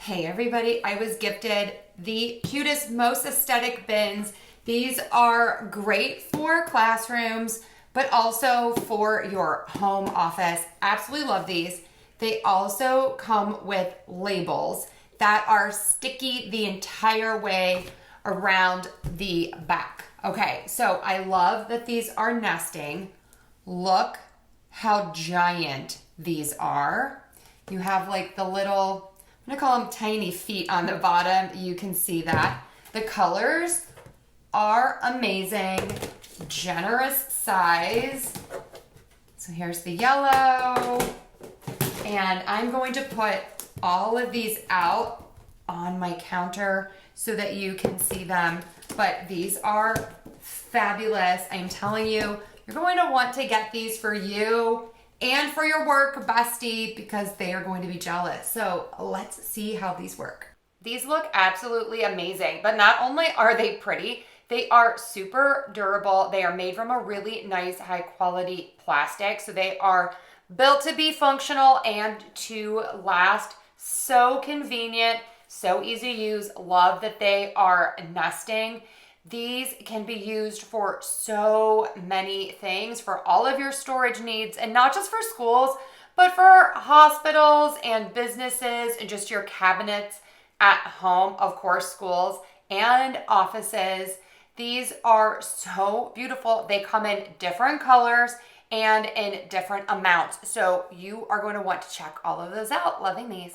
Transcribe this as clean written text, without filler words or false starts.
Hey everybody, I was gifted the cutest, most aesthetic bins. These are great for classrooms, but also for your home office. Absolutely love these. They also come with labels that are sticky the entire way around the back. Okay, so I love that these are nesting. Look how giant these are. You have like the little, I'm gonna call them tiny feet on the bottom. You can see that. The colors are amazing, generous size. So here's the yellow. And I'm going to put all of these out on my counter so that you can see them. But these are fabulous. I'm telling you, you're going to want to get these for you and for your work bestie because they are going to be jealous. So let's see how these work. These look absolutely amazing, but not only are they pretty, they are super durable. They are made from a really nice high quality plastic. So they are built to be functional and to last. So convenient, so easy to use. Love that they are nesting. These can be used for so many things, for all of your storage needs, and not just for schools, but for hospitals and businesses and just your cabinets at home, of course, schools and offices. These are so beautiful. They come in different colors and in different amounts. So you are going to want to check all of those out. Loving these.